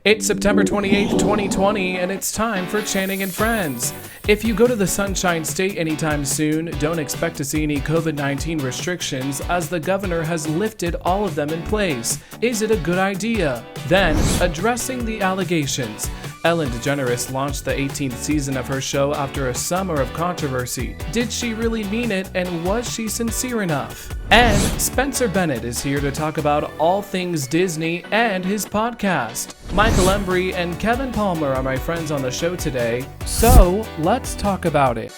It's September 28th, 2020, and it's time for Channing and Friends. If you go to the Sunshine State anytime soon, don't expect to see any COVID-19 restrictions as the governor has lifted all of them in place. Is it a good idea? Then, addressing the allegations. Ellen DeGeneres launched the 18th season of her show after a summer of controversy. Did she really mean it, and was she sincere enough? And Spencer Bennett is here to talk about all things Disney and his podcast. Michael Embry and Kevin Palmer are my friends on the show today, so let's talk about it.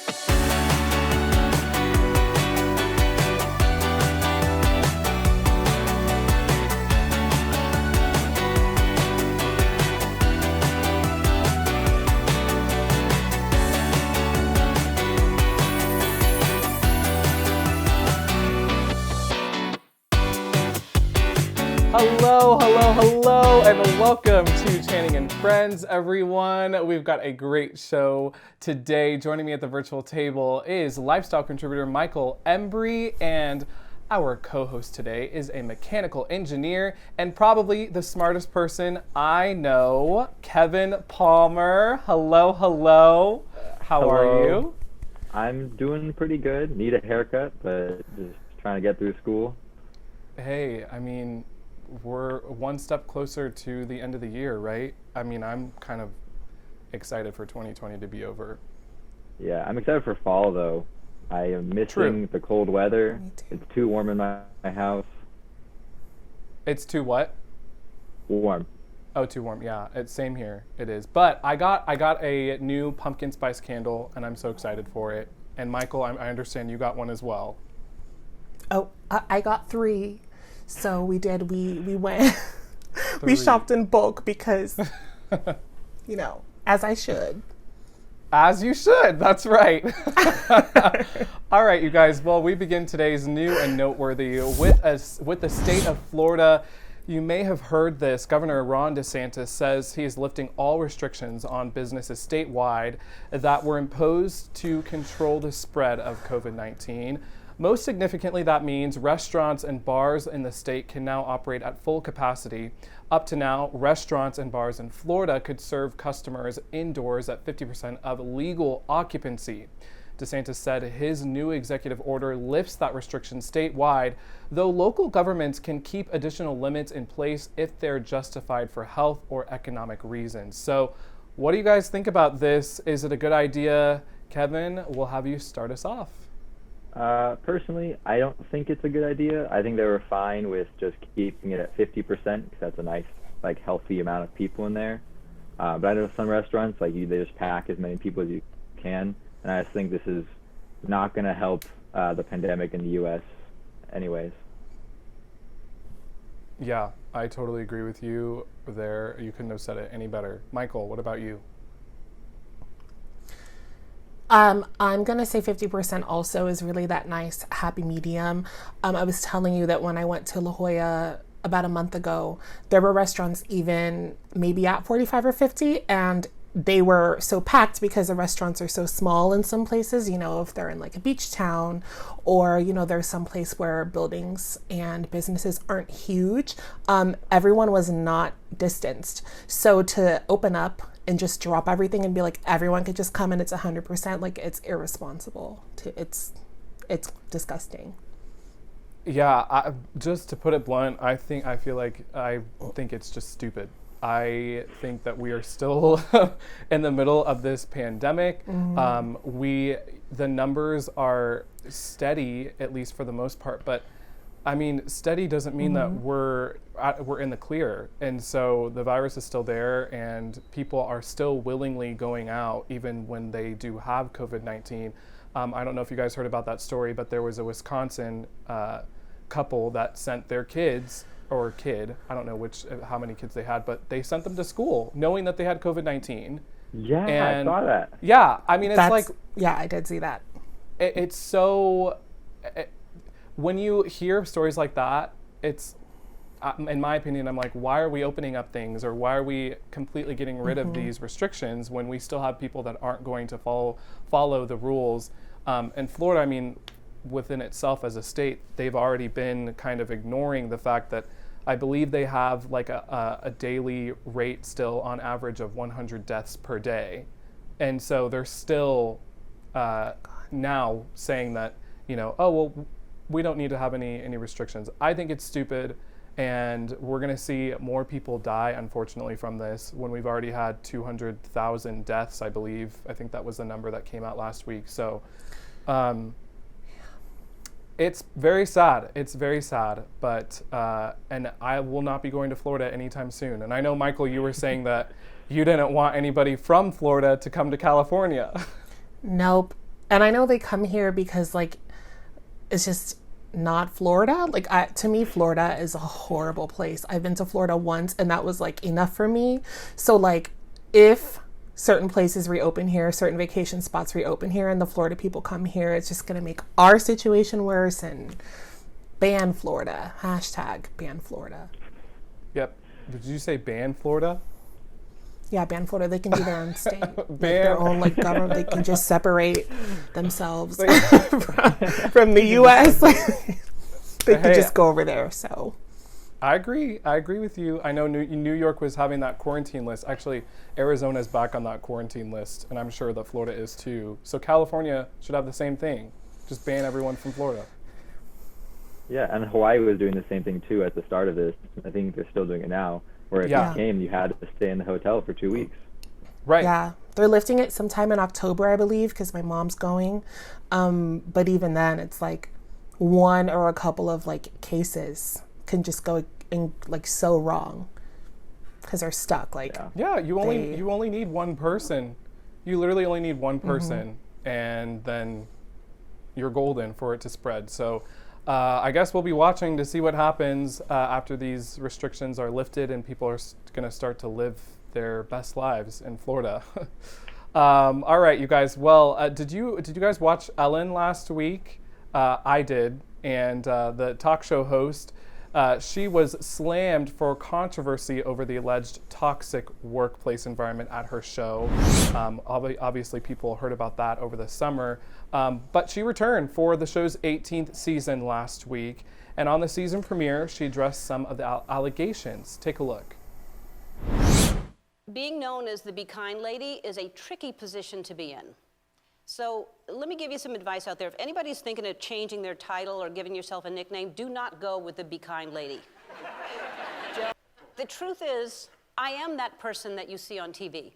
Hello, and welcome to Channing and Friends, everyone. We've got a great show today. Joining me at the virtual table is lifestyle contributor Michael Embry, and our co-host today is a mechanical engineer and probably the smartest person I know, Kevin Palmer. Hello. How are you? I'm doing pretty good. Need a haircut, but just trying to get through school. Hey, I mean, we're one step closer to the end of the year, right? I mean, I'm kind of excited for 2020 to be over. Yeah, I'm excited for fall, though. I am missing the cold weather. It's too warm in my house. It's too what? Warm. Oh, too warm. Yeah, it's same here. It is. But I got a new pumpkin spice candle, and I'm so excited for it. And Michael, I understand you got one as well. Oh, I got 3. So we went, we shopped in bulk because, as I should. As you should, that's right. All right, you guys, well, we begin today's new and noteworthy with the state of Florida. You may have heard this. Governor Ron DeSantis says he is lifting all restrictions on businesses statewide that were imposed to control the spread of COVID-19. Most significantly, that means restaurants and bars in the state can now operate at full capacity. Up to now, restaurants and bars in Florida could serve customers indoors at 50% of legal occupancy. DeSantis said his new executive order lifts that restriction statewide, though local governments can keep additional limits in place if they're justified for health or economic reasons. So, what do you guys think about this? Is it a good idea? Kevin, we'll have you start us off. Personally, I don't think it's a good idea. I think they were fine with just keeping it at 50% because that's a nice, healthy amount of people in there. But I know some restaurants, they just pack as many people as you can. And I just think this is not going to help the pandemic in the U.S. anyways. Yeah, I totally agree with you there. You couldn't have said it any better. Michael, what about you? I'm going to say 50% also is really that nice happy medium. I was telling you that when I went to La Jolla about a month ago, there were restaurants even maybe at 45 or 50, and they were so packed because the restaurants are so small in some places, if they're in a beach town or, there's some place where buildings and businesses aren't huge. Everyone was not distanced. So to open up and just drop everything and be everyone could just come and it's 100%, it's irresponsible. It's disgusting. Yeah, just to put it blunt, I think it's just stupid. I think that we are still in the middle of this pandemic. Mm-hmm. The numbers are steady, at least for the most part, but I mean, steady doesn't mean that we're in the clear. And so the virus is still there and people are still willingly going out even when they do have COVID-19. I don't know if you guys heard about that story, but there was a Wisconsin couple that sent their kids, or kid, I don't know how many kids they had, but they sent them to school knowing that they had COVID-19. Yeah, I saw that. Yeah, I mean, yeah, I did see that. It's so... when you hear stories like that, it's, in my opinion, I'm why are we opening up things, or why are we completely getting rid of these restrictions when we still have people that aren't going to follow the rules? And Florida, I mean, within itself as a state, they've already been kind of ignoring the fact that I believe they have like a daily rate still on average of 100 deaths per day. And so they're still now saying that, oh, well, we don't need to have any restrictions. I think it's stupid. And we're going to see more people die, unfortunately, from this when we've already had 200,000 deaths, I believe. I think that was the number that came out last week. So it's very sad. It's very sad. But, and I will not be going to Florida anytime soon. And I know, Michael, you were saying that you didn't want anybody from Florida to come to California. Nope. And I know they come here because, like, it's just not Florida. Like, to me, Florida is a horrible place. I've been to Florida once and that was like enough for me. So like, if certain places reopen here, certain vacation spots reopen here, and the Florida people come here, it's just going to make our situation worse. And ban Florida. Hashtag ban Florida. Yep. Did you say ban Florida? Yeah, ban Florida. They can do their own state, like their own like government. They can just separate themselves from the U.S. They could just go over there. So, I agree with you. I know New York was having that quarantine list. Actually, Arizona's back on that quarantine list, and I'm sure that Florida is too. So California should have the same thing. Just ban everyone from Florida. Yeah, and Hawaii was doing the same thing too at the start of this. I think they're still doing it now. Where if you came, you had to stay in the hotel for 2 weeks. Right. Yeah. They're lifting it sometime in October, I believe, because my mom's going. But even then, it's like one or a couple of like cases can just go in like so wrong because they're stuck. Like you only need one person. You literally only need one person, and then you're golden for it to spread. So. I guess we'll be watching to see what happens after these restrictions are lifted and people are going to start to live their best lives in Florida. All right, you guys. Well, did you guys watch Ellen last week? I did, and the talk show host, she was slammed for controversy over the alleged toxic workplace environment at her show. Obviously, people heard about that over the summer. But she returned for the show's 18th season last week. And on the season premiere, she addressed some of the allegations. Take a look. Being known as the Be Kind Lady is a tricky position to be in. So let me give you some advice out there. If anybody's thinking of changing their title or giving yourself a nickname, do not go with the Be Kind Lady. The truth is, I am that person that you see on TV.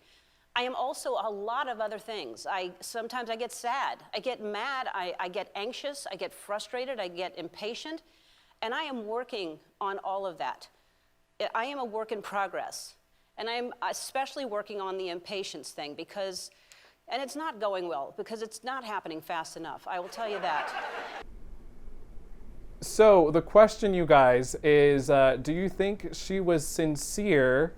I am also a lot of other things. Sometimes I get sad, I get mad, I get anxious, I get frustrated, I get impatient, and I am working on all of that. I am a work in progress, and I am especially working on the impatience thing and it's not going well because it's not happening fast enough. I will tell you that. So the question, you guys, is do you think she was sincere?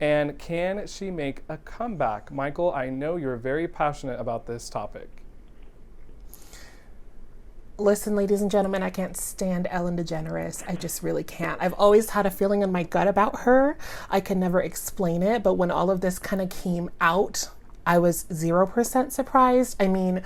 And can she make a comeback? Michael, I know you're very passionate about this topic. Listen, ladies and gentlemen, I can't stand Ellen DeGeneres. I just really can't. I've always had a feeling in my gut about her. I could never explain it, but when all of this kind of came out, I was 0% surprised. I mean,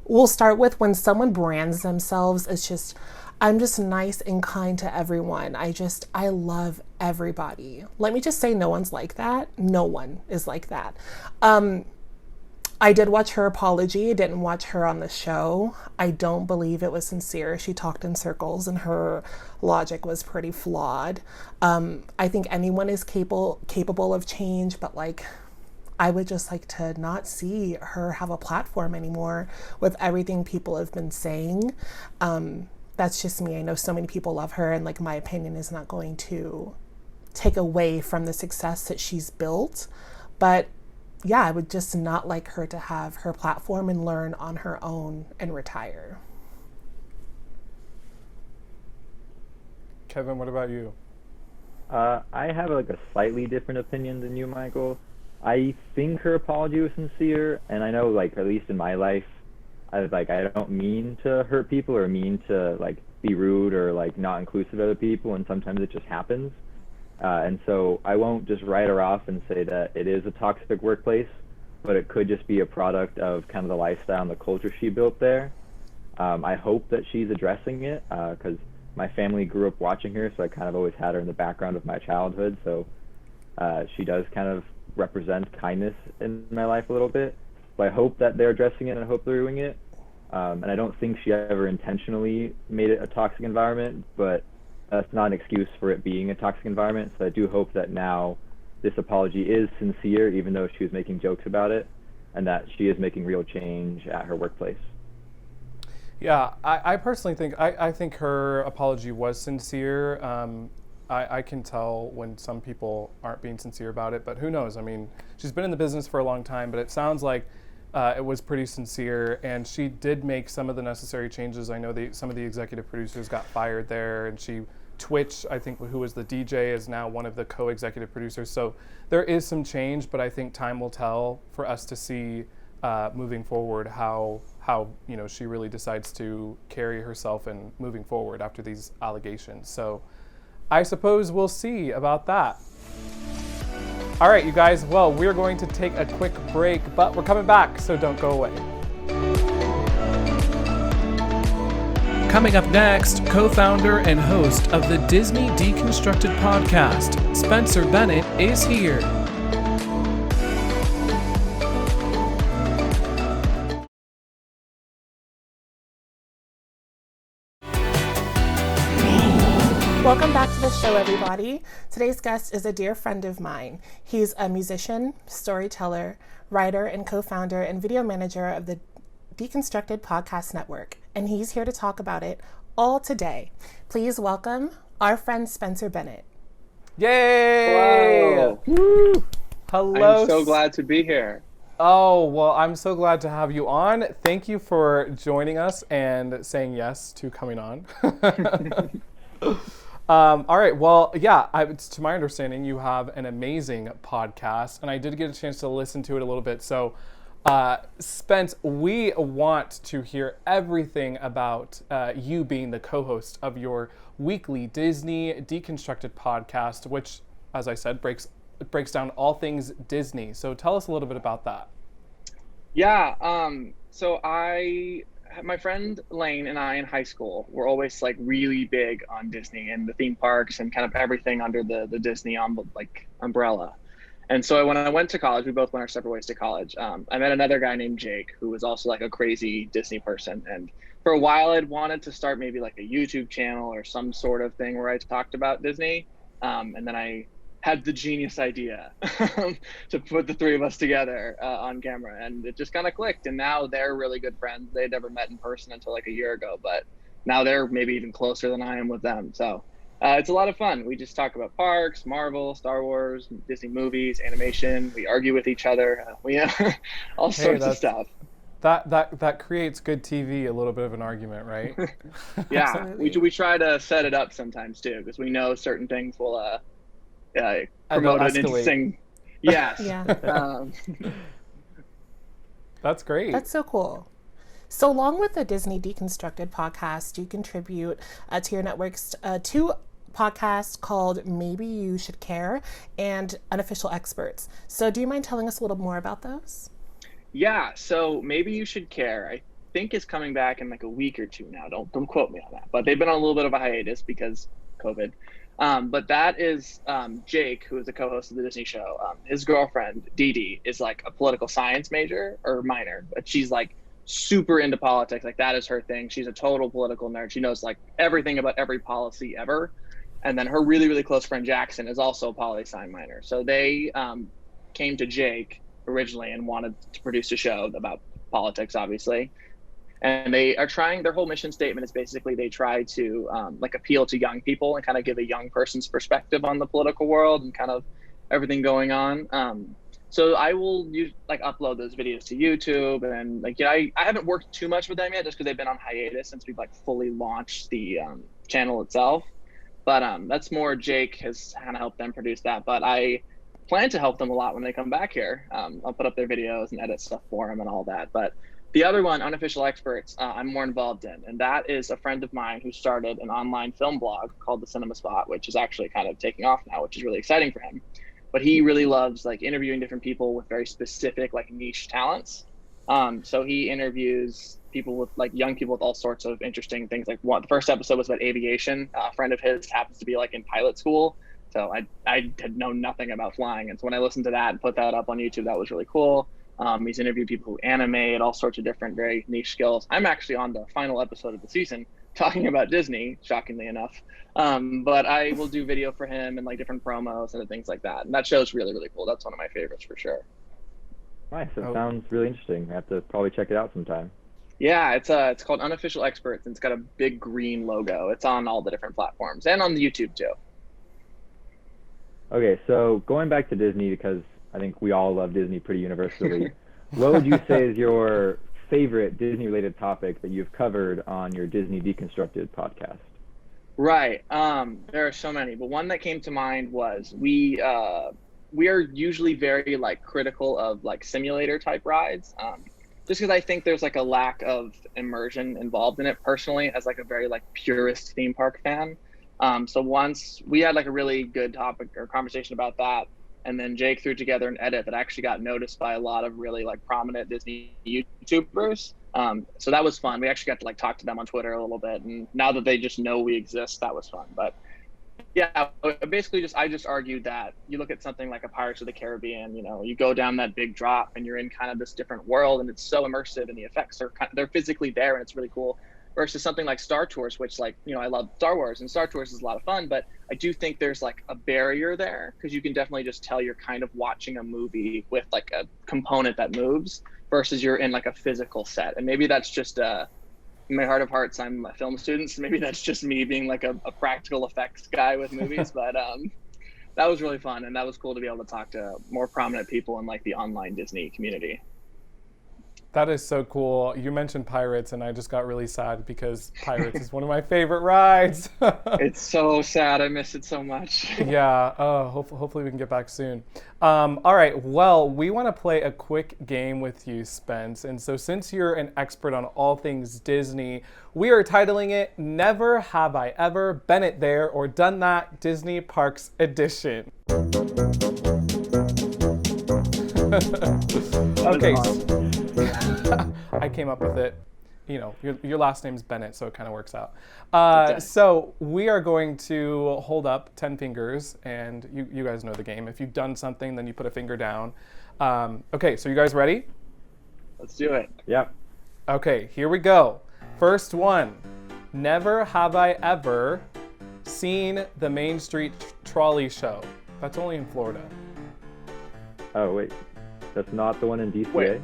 we'll start with when someone brands themselves, it's just, I'm just nice and kind to everyone. I love everybody. Let me just say no one's like that. No one is like that. I did watch her apology. I didn't watch her on the show. I don't believe it was sincere. She talked in circles and her logic was pretty flawed. I think anyone is capable of change, but like, I would just like to not see her have a platform anymore with everything people have been saying. That's just me. I know so many people love her, and like my opinion is not going to take away from the success that she's built. But yeah, I would just not like her to have her platform and learn on her own and retire. Kevin, what about you? I have like a slightly different opinion than you, Michael. I think her apology was sincere, and I know, like, at least in my life, I don't mean to hurt people or mean to like be rude or like not inclusive of other people, and sometimes it just happens. And so I won't just write her off and say that it is a toxic workplace, but it could just be a product of kind of the lifestyle and the culture she built there. I hope that she's addressing it because my family grew up watching her, so I kind of always had her in the background of my childhood. So she does kind of represent kindness in my life a little bit. So I hope that they're addressing it, and I hope they're doing it. And I don't think she ever intentionally made it a toxic environment, but that's not an excuse for it being a toxic environment. So I do hope that now this apology is sincere, even though she was making jokes about it, and that she is making real change at her workplace. Yeah, I personally think I think her apology was sincere. I can tell when some people aren't being sincere about it, but who knows? I mean, she's been in the business for a long time, but it sounds like it was pretty sincere, and she did make some of the necessary changes. I know some of the executive producers got fired there, and Twitch, I think, who was the DJ, is now one of the co-executive producers. So there is some change, but I think time will tell for us to see moving forward how she really decides to carry herself and moving forward after these allegations. So I suppose we'll see about that. All right, you guys, well, we're going to take a quick break, but we're coming back, so don't go away. Coming up next, co-founder and host of the Disney Deconstructed podcast, Spencer Bennett, is here. Welcome back to the show, everybody. Today's guest is a dear friend of mine. He's a musician, storyteller, writer, and co-founder and video manager of the Deconstructed Podcast Network, and he's here to talk about it all today. Please welcome our friend Spencer Bennett. Yay! Hello. Woo! Hello. I'm so glad to be here. Oh, well, I'm so glad to have you on. Thank you for joining us and saying yes to coming on. All right. Well, yeah, to my understanding, you have an amazing podcast, and I did get a chance to listen to it a little bit. So, Spence, we want to hear everything about you being the co-host of your weekly Disney Deconstructed podcast, which, as I said, breaks down all things Disney. So tell us a little bit about that. Yeah. So my friend Lane and I in high school were always like really big on Disney and the theme parks and kind of everything under the Disney umbrella. And so when I went to college, we both went our separate ways to college. I met another guy named Jake who was also like a crazy Disney person. And for a while, I'd wanted to start maybe like a YouTube channel or some sort of thing where I talked about Disney. And then I had the genius idea to put the three of us together on camera, and it just kind of clicked. And now they're really good friends. They'd never met in person until like a year ago, but now they're maybe even closer than I am with them. So it's a lot of fun. We just talk about parks, Marvel, Star Wars, Disney movies, animation. We argue with each other. All sorts of stuff. That creates good TV, a little bit of an argument, right? Yeah, we try to set it up sometimes too, because we know certain things will promote an interesting. Yes. Yeah. That's great. That's so cool. So along with the Disney Deconstructed podcast, you contribute to your network's two podcasts called Maybe You Should Care and Unofficial Experts. So do you mind telling us a little more about those? Yeah, so Maybe You Should Care, I think is coming back in like a week or two now. Don't quote me on that. But they've been on a little bit of a hiatus because COVID. But that is Jake, who is the co-host of the Disney show. His girlfriend, Dee Dee, is like a political science major or minor, but she's like super into politics. Like that is her thing. She's a total political nerd. She knows like everything about every policy ever. And then her really, really close friend Jackson is also a poli-sci minor. So they came to Jake originally and wanted to produce a show about politics, obviously. And they are trying, their whole mission statement is basically they try to like appeal to young people and kind of give a young person's perspective on the political world and kind of everything going on. So I will like upload those videos to YouTube, and like, yeah, I haven't worked too much with them yet just because they've been on hiatus since we've like fully launched the channel itself. But that's more Jake has kind of helped them produce that. But I plan to help them a lot when they come back here. I'll put up their videos and edit stuff for them and all that. But the other one, Unofficial Experts, I'm more involved in. And that is a friend of mine who started an online film blog called The Cinema Spot, which is actually kind of taking off now, which is really exciting for him. But he really loves like interviewing different people with very specific like niche talents. So he interviews people with like young people with all sorts of interesting things. Like the first episode was about aviation. A friend of his happens to be like in pilot school. So I had known nothing about flying. And so when I listened to that and put that up on YouTube, that was really cool. He's interviewed people who animate, all sorts of different, very niche skills. I'm actually on the final episode of the season talking about Disney, shockingly enough. But I will do video for him and like different promos and things like that. And that show's really, really cool. That's one of my favorites for sure. Nice. It sounds really interesting. I have to probably check it out sometime. Yeah, it's called Unofficial Experts, and it's got a big green logo. It's on all the different platforms and on the YouTube too. Okay, so going back to Disney, because I think we all love Disney pretty universally, what would you say is your favorite Disney-related topic that you've covered on your Disney Deconstructed podcast? Right. There are so many, but one that came to mind was we are usually very like critical of like simulator type rides, just because I think there's like a lack of immersion involved in it personally as like a very like purist theme park fan. So once we had like a really good topic or conversation about that, and then Jake threw together an edit that actually got noticed by a lot of really like prominent Disney YouTubers. So that was fun. We actually got to like talk to them on Twitter a little bit, and now that they just know we exist, that was fun. But yeah, basically I just argued that you look at something like a Pirates of the Caribbean, you know, you go down that big drop and you're in kind of this different world, and it's so immersive, and the effects are they're physically there, and it's really cool. Versus something like Star Tours, which like, you know, I love Star Wars, and Star Tours is a lot of fun, but I do think there's like a barrier there, because you can definitely just tell you're kind of watching a movie with like a component that moves versus you're in like a physical set. And maybe that's just in my heart of hearts, I'm a film student, so maybe that's just me being like a practical effects guy with movies. But that was really fun, and that was cool to be able to talk to more prominent people in like the online Disney community. That is so cool. You mentioned Pirates, and I just got really sad because Pirates is one of my favorite rides. It's so sad. I miss it so much. Yeah. Hopefully we can get back soon. All right. Well, we want to play a quick game with you, Spence. And so since you're an expert on all things Disney, we are titling it Never Have I Ever Been It There or Done That Disney Parks Edition. Okay. I came up with it. You know, your last name's Bennett, so it kind of works out. So we are going to hold up 10 fingers, and you guys know the game. If you've done something, then you put a finger down. Okay, so you guys ready? Let's do it. Yep. Okay, here we go. First one. Never have I ever seen the Main Street Trolley Show. That's only in Florida. Oh, wait. That's not the one in DCA? Wait.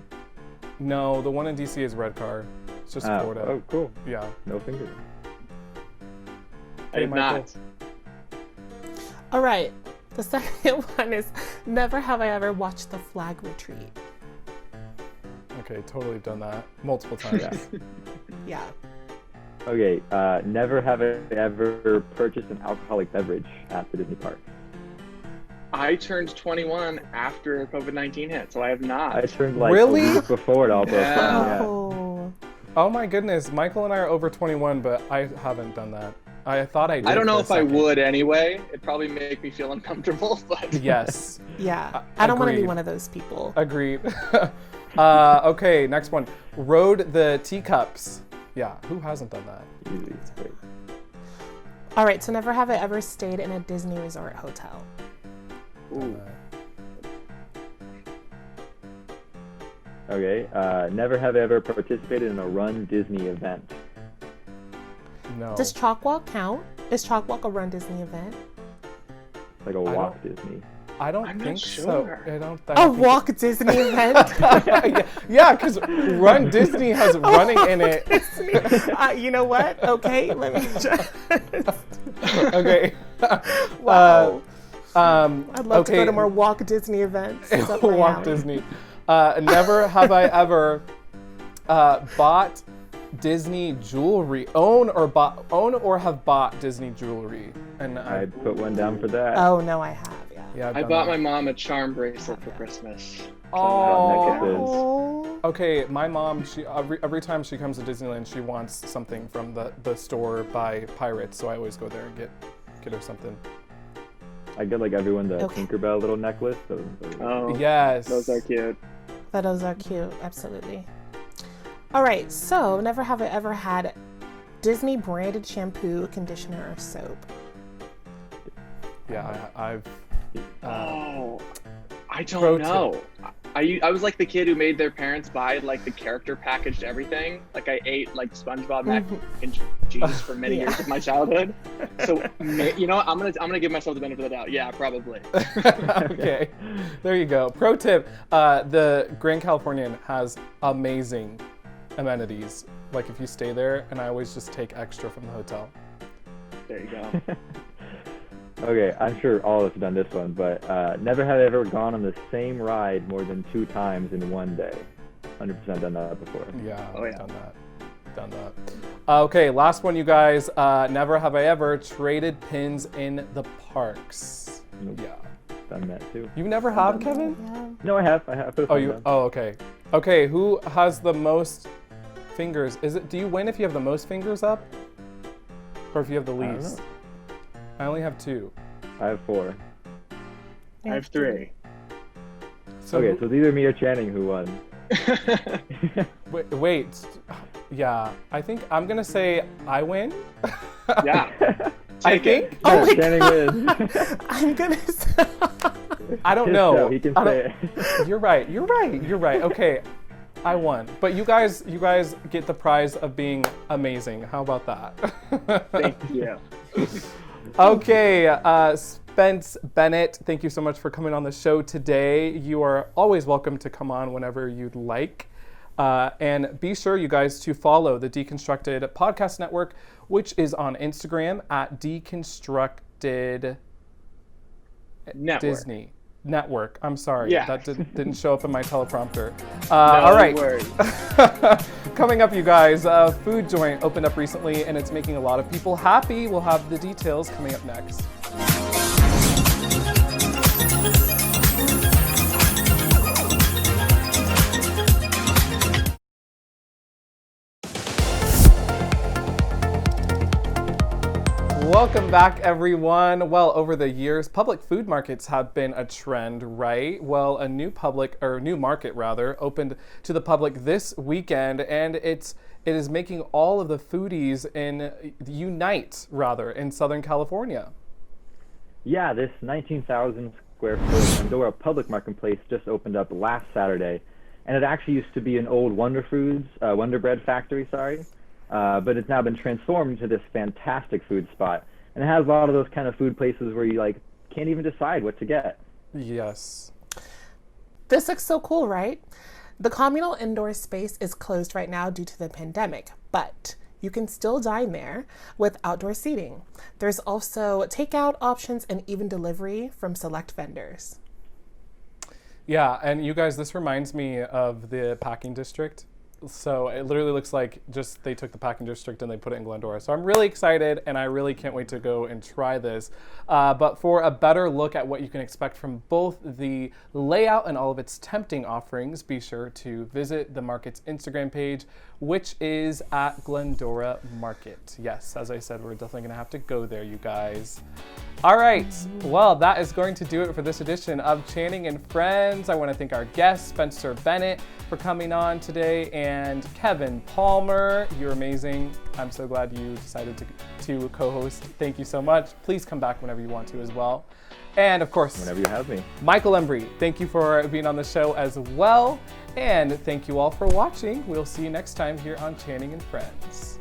No, the one in DC is Red Car. It's just Florida. Oh, cool. Yeah. No fingers. I did Michael. not. All right. The second one is never have I ever watched the flag retreat. Okay, totally done that multiple times. Yeah. Okay, never have I ever purchased an alcoholic beverage at the Disney park. I turned 21 after COVID-19 hit, so I have not. I turned like Really? a week before it all broke Yeah. down. Yeah. Oh. Oh my goodness, Michael and I are over 21, but I haven't done that. I thought I did. I don't know for a if I second. would anyway. It'd probably make me feel uncomfortable, but Yes, Yeah. I don't want to be Agreed. one of those people. agreed. Okay, next one. Rode the teacups. Yeah, who hasn't done that? Easy. Wait. All right. So never have I ever stayed in a Disney resort hotel. ooh, Okay, never have I ever participated in a Run Disney event. No. Does Chalk Walk count? Is Chalk Walk a Run Disney event? Like a Walk Disney. I don't I'm not think sure. so. I don't. A Walk Disney event? Yeah, because Run Disney has running in it. You know what? Okay, let me just. Okay. Wow. I'd love to okay. go to more Walk Disney events. It's up my Walt alley. Disney. Never have I ever bought Disney jewelry. Own or have bought Disney jewelry. And I'd put one down for that. Oh no, I have. Yeah. yeah, I've I done bought that. my mom a charm bracelet for Christmas. Oh. necklaces. Oh. Okay, my mom, she every time she comes to Disneyland, she wants something from the store by Pirates, so I always go there and get her something. I get like everyone the Okay. Tinkerbell little necklace. Oh, Yes. those are cute. Those are cute. Absolutely. All right, so never have I ever had Disney branded shampoo, conditioner, or soap. Yeah, I've. Oh, I Pro don't tip. know. I was like the kid who made their parents buy like the character packaged everything. Like I ate like SpongeBob mac and cheese for many years of my childhood. So you know what? I'm gonna give myself the benefit of the doubt. Yeah, probably. Okay, there you go. Pro tip: the Grand Californian has amazing amenities. Like if you stay there, and I always just take extra from the hotel. There you go. Okay, I'm sure all of us have done this one, but never have I ever gone on the same ride more than 2 times in one day. 100% done that before. Yeah, Oh, yeah. done that. Okay, last one, you guys. Never have I ever traded pins in the parks. Nope. Yeah. Done that too. You never have, Kevin? Yeah. No, I have. Oh, you. Oh, okay. Okay, who has the most fingers? Do you win if you have the most fingers up, or if you have the I don't least? know. I only have 2. I have 4. I have 3. So Okay, so it's either me or Channing who won. wait. Yeah, I think I'm gonna say I win. Yeah. I Take it. think. Oh my Channing wins. I'm gonna say. I don't His know. show, he can I say don't- it. You're right. Okay, I won. But you guys get the prize of being amazing. How about that? Thank you. Okay, Spence Bennett, thank you so much for coming on the show today. You are always welcome to come on whenever you'd like. And be sure, you guys, to follow the Deconstructed Podcast Network, which is on Instagram at Deconstructed Network. Disney Network. I'm sorry, Yeah. that didn't show up in my teleprompter. No All right. worries. Coming up, you guys, a food joint opened up recently and it's making a lot of people happy. We'll have the details coming up next. Welcome back, everyone. Well, over the years, public food markets have been a trend, right? Well, a new market opened to the public this weekend, and it is making all of the foodies unite in Southern California. Yeah, this 19,000 square foot Pandora public marketplace just opened up last Saturday, and it actually used to be an old Wonder Bread factory, but it's now been transformed into this fantastic food spot, and it has a lot of those kind of food places where you can't even decide what to get. Yes. This looks so cool, right? The communal indoor space is closed right now due to the pandemic, but you can still dine there with outdoor seating. There's also takeout options and even delivery from select vendors. Yeah, and you guys, this reminds me of the packing district. So it literally looks like just they took the packing district and they put it in Glendora. So I'm really excited and I really can't wait to go and try this. But for a better look at what you can expect from both the layout and all of its tempting offerings, be sure to visit the market's Instagram page, which is at Glendora Market. Yes, as I said, we're definitely gonna have to go there, you guys. All right, well, that is going to do it for this edition of Channing and Friends. I want to thank our guest, Spencer Bennett, for coming on today, and Kevin Palmer. You're amazing. I'm so glad you decided to co-host. Thank you so much. Please come back whenever you want to as well. And of course, Whenever you have me. Michael Embry, thank you for being on the show as well. And thank you all for watching. We'll see you next time here on Channing and Friends.